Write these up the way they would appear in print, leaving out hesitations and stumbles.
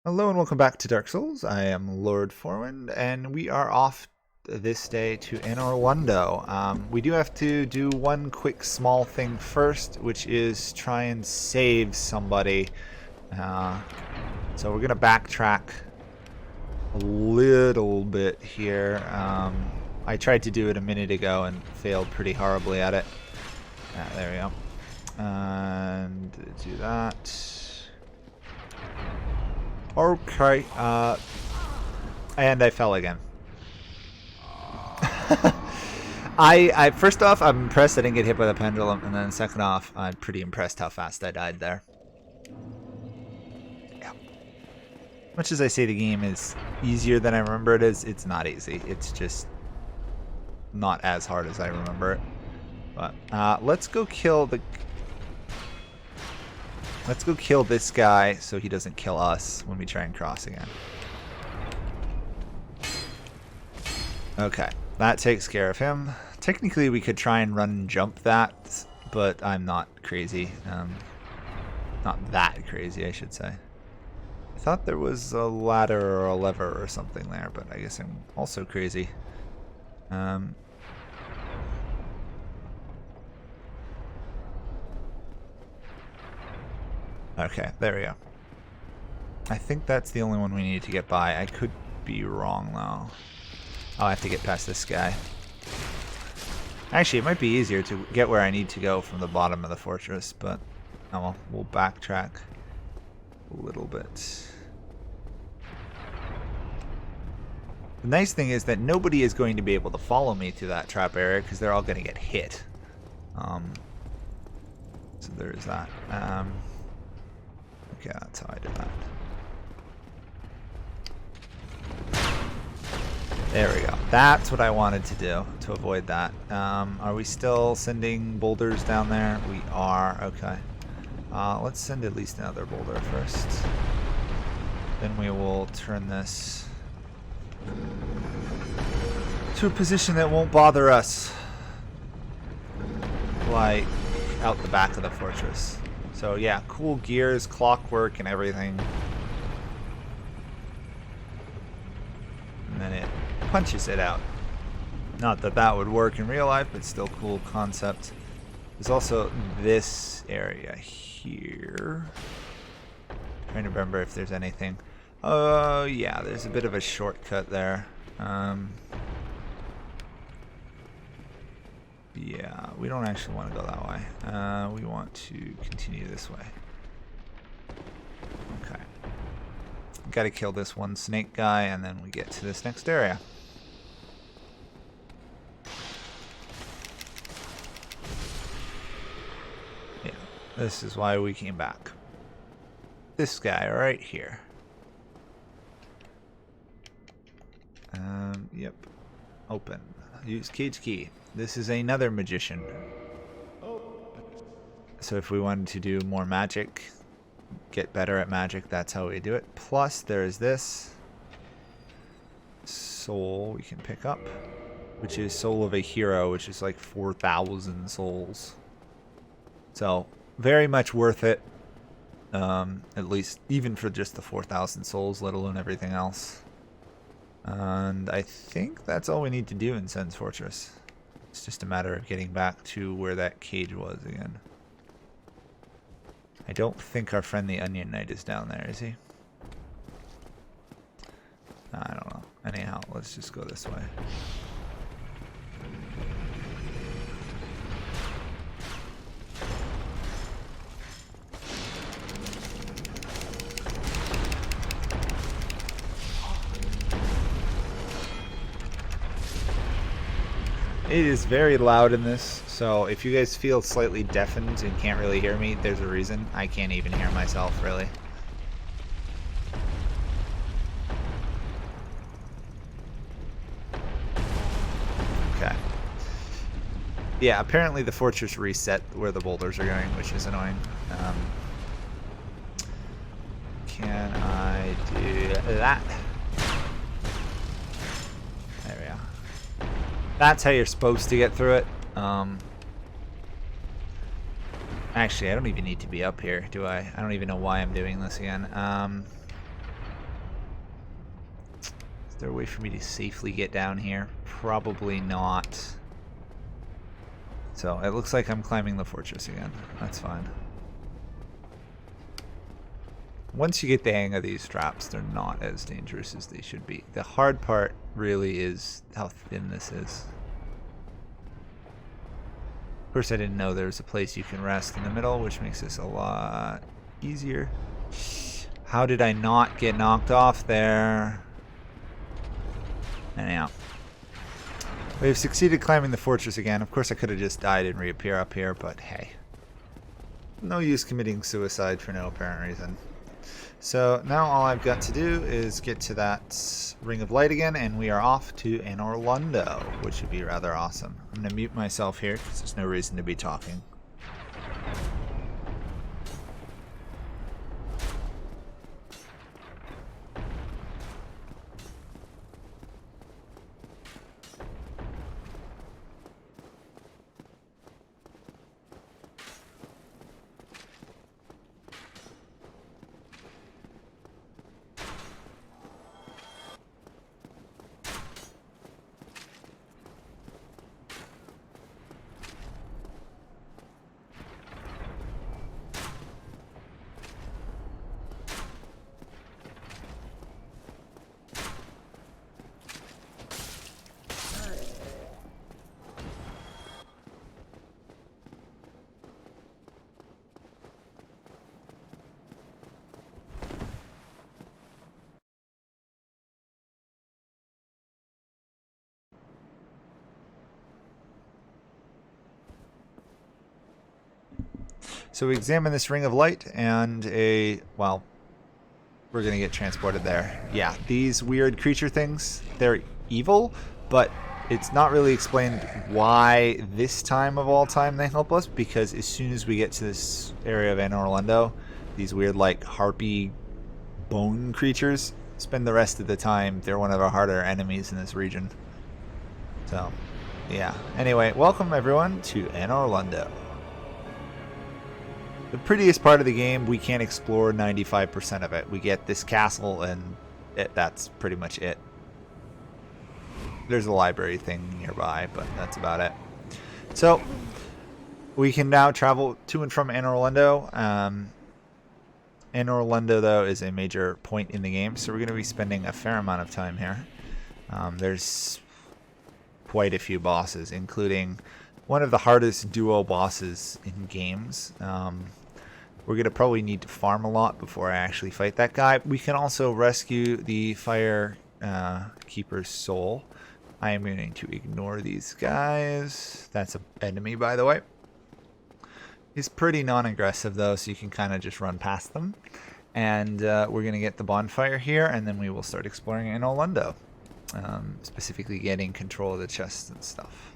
Hello and welcome back to Dark Souls. I am Lord Forwind, and we are off this day to Anor Londo. We do have to do one quick small thing first, which is try and save somebody. So we're going to backtrack a little bit here. I tried to do it a minute ago and failed pretty horribly at it. There we go. And do that. Okay, and I fell again. I first off, I'm impressed I didn't get hit by the pendulum, and then second off, I'm pretty impressed how fast I died there. Yeah. Much as I say the game is easier than I remember it is, it's not easy. It's just not as hard as I remember it. But let's go kill the... Let's go kill this guy so he doesn't kill us when we try and cross again. Okay, that takes care of him. Technically, we could try and run and jump that, but I'm not crazy. Not that crazy, I should say. I thought there was a ladder or a lever or something there, but I guess I'm also crazy. Okay, there we go. I think that's the only one we need to get by. I could be wrong, though. I'll have to get past this guy. Actually, it might be easier to get where I need to go from the bottom of the fortress, but oh well, we'll backtrack a little bit. The nice thing is that nobody is going to be able to follow me through that trap area because they're all going to get hit. So there's that. Okay, that's how I do that. There we go. That's what I wanted to do to avoid that. Are we still sending boulders down there? We are. Okay. Let's send at least another boulder first. Then we will turn this to a position that won't bother us. Like out the back of the fortress. So yeah, cool gears, clockwork, and everything. And then it punches it out. Not that that would work in real life, but still cool concept. There's also this area here. Trying to remember if there's anything. Oh yeah, there's a bit of a shortcut there. Yeah, we don't actually want to go that way. We want to continue this way. Okay. Gotta kill this one snake guy, and then we get to this next area. Yeah, this is why we came back. This guy right here. Yep. Open. Use cage key. This is another magician. So if we wanted to do more magic, get better at magic, that's how we do it. Plus there's this soul we can pick up, which is Soul of a Hero, which is like 4,000 souls. So very much worth it. At least even for just the 4,000 souls, let alone everything else. And I think that's all we need to do in Sen's Fortress. It's just a matter of getting back to where that cage was again. I don't think our friend the Onion Knight is down there, is he? I don't know. Anyhow, let's just go this way. It is very loud in this, so if you guys feel slightly deafened and can't really hear me, there's a reason. I can't even hear myself, really. Okay. Yeah, apparently the fortress reset where the boulders are going, which is annoying. Can I do that? There we go. That's how you're supposed to get through it. Actually, I don't even need to be up here, do I? I don't even know why I'm doing this again. Is there a way for me to safely get down here? Probably not. So it looks like I'm climbing the fortress again. That's fine. Once you get the hang of these traps, they're not as dangerous as they should be. The hard part really is how thin this is. Of course, I didn't know there was a place you can rest in the middle, which makes this a lot easier. How did I not get knocked off there? Anyhow. We've succeeded climbing the fortress again. Of course, I could have just died and reappear up here, but hey. No use committing suicide for no apparent reason. So now all I've got to do is get to that Ring of Light again, and we are off to Anor Londo, which would be rather awesome. I'm going to mute myself here because there's no reason to be talking. So we examine this Ring of Light and well, we're going to get transported there. Yeah, these weird creature things, they're evil, but it's not really explained why this time of all time they help us, because as soon as we get to this area of Anor Londo, these weird like harpy bone creatures spend the rest of the time. They're one of our harder enemies in this region. So, yeah. Anyway, welcome everyone to Anor Londo. The prettiest part of the game, we can't explore 95% of it. We get this castle and that's pretty much it. There's a library thing nearby, but that's about it. So, we can now travel to and from Anor Londo. Anor Londo, though, is a major point in the game, so we're going to be spending a fair amount of time here. There's quite a few bosses, including one of the hardest duo bosses in games. We're going to probably need to farm a lot before I actually fight that guy. We can also rescue the Fire Keeper's soul. I am going to ignore these guys. That's an enemy, by the way. He's pretty non-aggressive, though, so you can kind of just run past them. And we're going to get the bonfire here, and then we will start exploring Anor Londo. Specifically getting control of the chests and stuff.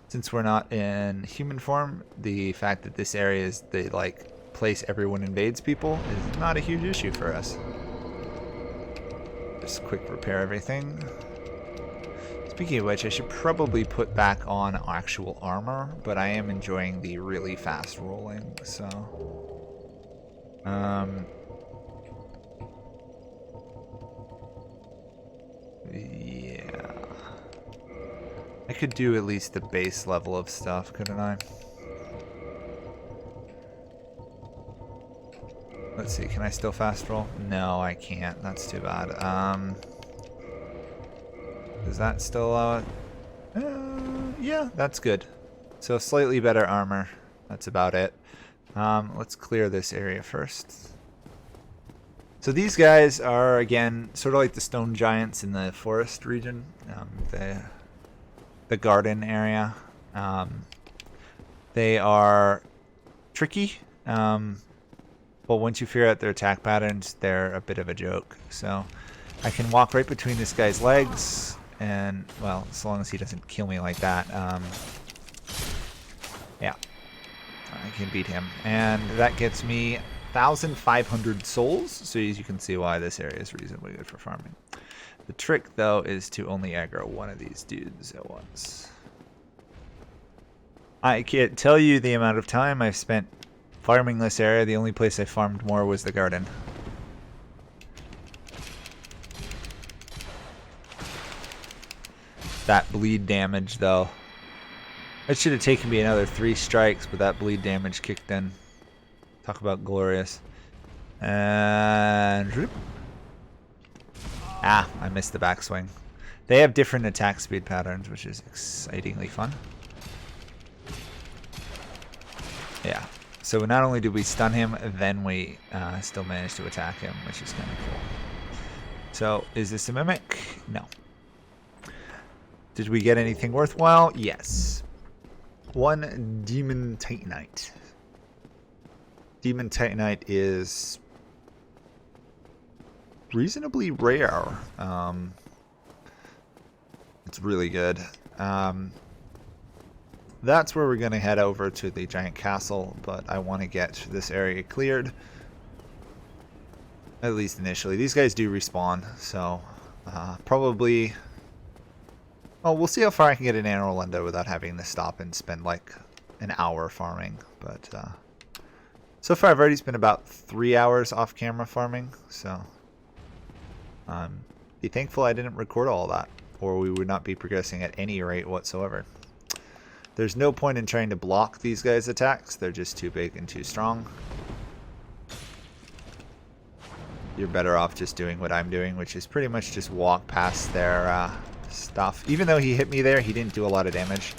Since we're not in human form, the fact that this area is the place everyone invades people is not a huge issue for us. Just quick repair everything. Speaking of which, I should probably put back on actual armor, but I am enjoying the really fast rolling, so yeah. I could do at least the base level of stuff, couldn't I? Let's see, can I still fast roll? No, I can't. That's too bad. Is that still yeah, that's good. So slightly better armor. That's about it. Let's clear this area first. So these guys are, again, sort of like the stone giants in the forest region. The garden area. They are tricky, but once you figure out their attack patterns, they're a bit of a joke. So I can walk right between this guy's legs, and, well, as long as he doesn't kill me like that, yeah, I can beat him. And that gets me 1,500 souls, so as you can see why this area is reasonably good for farming. The trick, though, is to only aggro one of these dudes at once. I can't tell you the amount of time I've spent farming this area. The only place I farmed more was the garden. That bleed damage, though. It should have taken me another 3 strikes, but that bleed damage kicked in. Talk about glorious. And... Ah, I missed the backswing. They have different attack speed patterns, which is excitingly fun. Yeah. So not only did we stun him, then we still managed to attack him, which is kind of cool. So, is this a mimic? No. Did we get anything worthwhile? Yes. 1 Demon Titanite. Demon Titanite is reasonably rare. It's really good. That's where we're going to head over to the giant castle, but I want to get this area cleared. At least initially. These guys do respawn, so probably... Well, we'll see how far I can get in Anor Londo without having to stop and spend like an hour farming. But so far I've already spent about 3 hours off camera farming, so be thankful I didn't record all that, or we would not be progressing at any rate whatsoever. There's no point in trying to block these guys' attacks. They're just too big and too strong. You're better off just doing what I'm doing, which is pretty much just walk past their stuff. Even though he hit me there, he didn't do a lot of damage.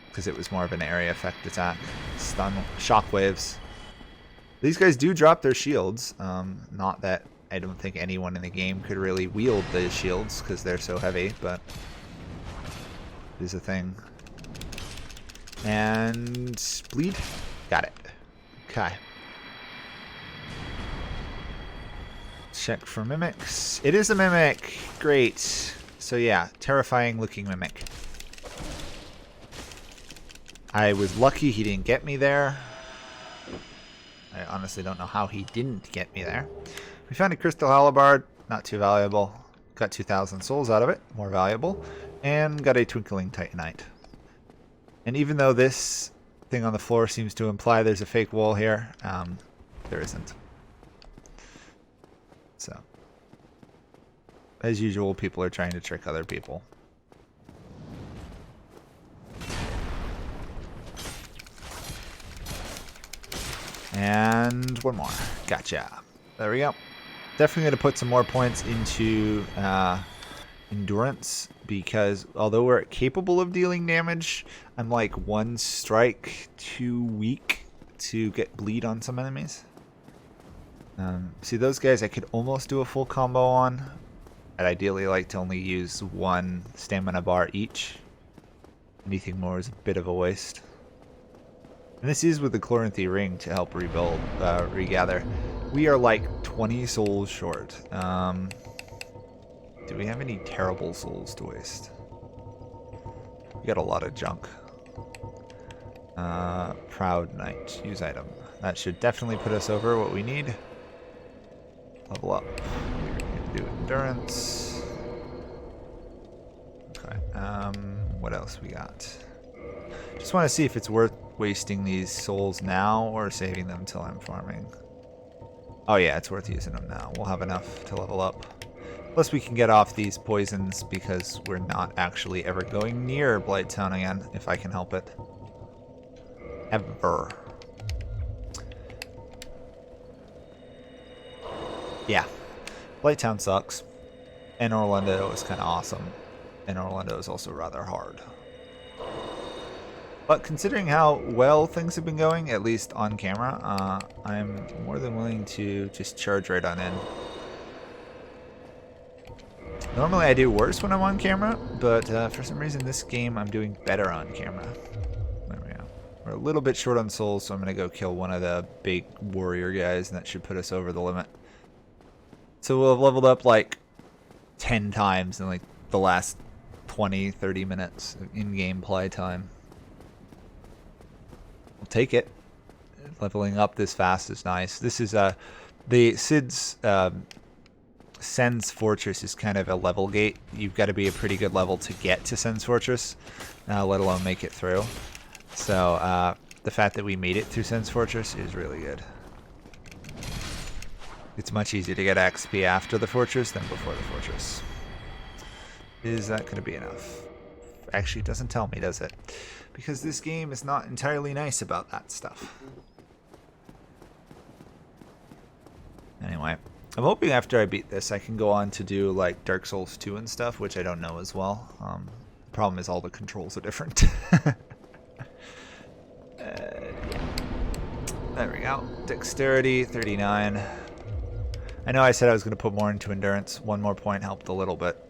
Because it was more of an area effect attack. Stun, shockwaves. These guys do drop their shields. Not that I don't think anyone in the game could really wield the shields because they're so heavy, but it is a thing. And bleed. Got it. Okay. Check for mimics. It is a mimic. Great. So yeah, terrifying looking mimic. I was lucky he didn't get me there. I honestly don't know how he didn't get me there. We found a crystal halberd. Not too valuable. Got 2,000 souls out of it. More valuable. And got a twinkling titanite. And even though this thing on the floor seems to imply there's a fake wall here, there isn't. So, as usual, people are trying to trick other people. And one more. Gotcha. There we go. Definitely going to put some more points into endurance, because although we're capable of dealing damage, I'm like 1 strike too weak to get bleed on some enemies. See, those guys I could almost do a full combo on. I'd ideally like to only use 1 stamina bar each. Anything more is a bit of a waste. And this is with the Chloranthy ring to help rebuild, regather. We are like 20 souls short. Do we have any terrible souls to waste? We got a lot of junk. Proud Knight. Use item. That should definitely put us over what we need. Level up. We're going to do endurance. Okay. What else we got? Just want to see if it's worth wasting these souls now or saving them until I'm farming. Oh yeah, it's worth using them now. We'll have enough to level up. Plus we can get off these poisons because we're not actually ever going near Blighttown again, if I can help it. Ever. Yeah. Blighttown sucks. Anor Londo is kind of awesome. Anor Londo is also rather hard. But considering how well things have been going, at least on camera, I'm more than willing to just charge right on in. Normally I do worse when I'm on camera, but for some reason this game I'm doing better on camera. There we go. We're a little bit short on souls, so I'm going to go kill one of the big warrior guys, and that should put us over the limit. So we'll have leveled up like 10 times in like the last 20-30 minutes of in-game play time. I'll take it. Leveling up this fast is nice. This is the Sid's Sen's Fortress is kind of a level gate. You've got to be a pretty good level to get to Sen's Fortress, let alone make it through. So the fact that we made it through Sen's Fortress is really good. It's much easier to get XP after the fortress than before the fortress. Is that going to be enough? Actually, it doesn't tell me, does it? Because this game is not entirely nice about that stuff. Anyway, I'm hoping after I beat this, I can go on to do like Dark Souls 2 and stuff, which I don't know as well. The problem is all the controls are different. There we go. Dexterity, 39. I know I said I was going to put more into endurance. One more point helped a little bit.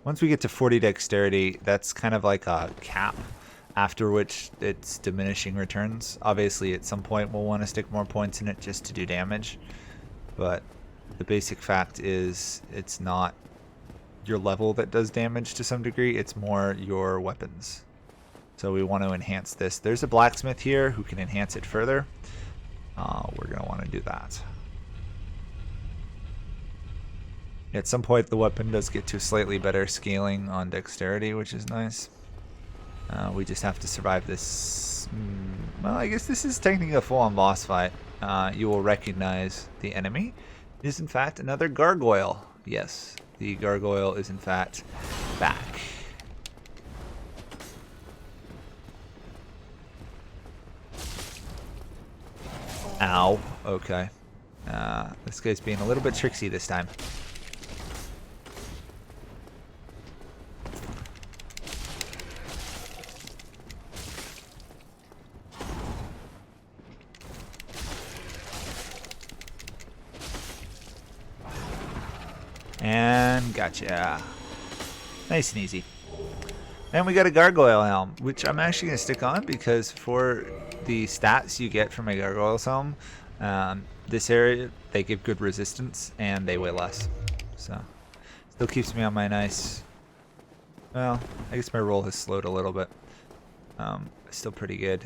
Once we get to 40 dexterity, that's kind of like a cap, after which it's diminishing returns. Obviously, at some point, we'll want to stick more points in it just to do damage. But the basic fact is it's not your level that does damage to some degree. It's more your weapons. So we want to enhance this. There's a blacksmith here who can enhance it further. We're going to want to do that. At some point, the weapon does get to slightly better scaling on dexterity, which is nice. We just have to survive this. Well, I guess this is technically a full-on boss fight. You will recognize the enemy. It is, in fact, another gargoyle. Yes, the gargoyle is, in fact, back. Ow. Okay. This guy's being a little bit tricksy this time. And gotcha. Nice and easy. And we got a gargoyle helm, which I'm actually going to stick on because for the stats you get from a gargoyle's helm, this area, they give good resistance and they weigh less. So, still keeps me on my nice... Well, I guess my roll has slowed a little bit. Still pretty good.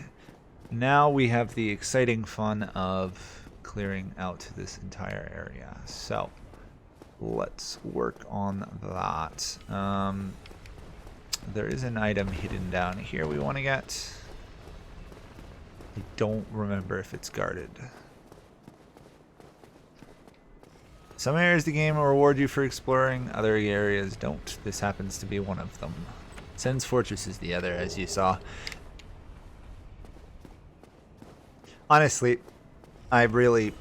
Now we have the exciting fun of clearing out this entire area. So, let's work on that. There is an item hidden down here we want to get. I don't remember if it's guarded. Some areas of the game will reward you for exploring, other areas don't. This happens to be one of them. Sen's Fortress is the other, as you saw. Honestly, I really...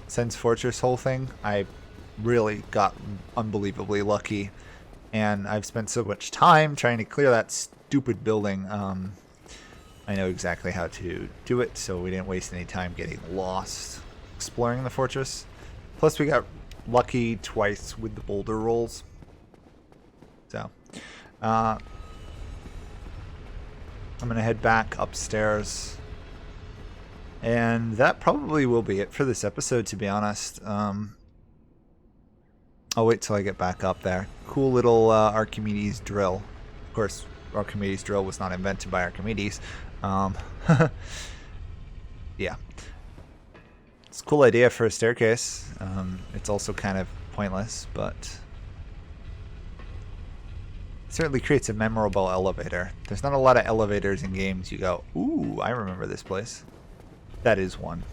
Sen's Fortress whole thing, I really got unbelievably lucky. And I've spent so much time trying to clear that stupid building. I know exactly how to do it, so we didn't waste any time getting lost exploring the fortress. Plus, we got lucky twice with the boulder rolls. So, I'm going to head back upstairs. And that probably will be it for this episode, to be honest. I'll wait till I get back up there. Cool little Archimedes drill. Of course, Archimedes drill was not invented by Archimedes. Yeah. It's a cool idea for a staircase. It's also kind of pointless, but it certainly creates a memorable elevator. There's not a lot of elevators in games you go, ooh, I remember this place. That is one.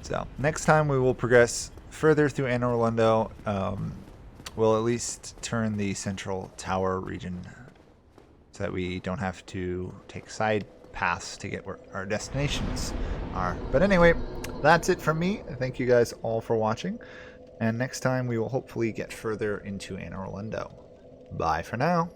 So, next time we will progress further through Anor Londo. We'll at least turn the central tower region so that we don't have to take side paths to get where our destinations are. But anyway, that's it from me. Thank you guys all for watching. And next time we will hopefully get further into Anor Londo. Bye for now.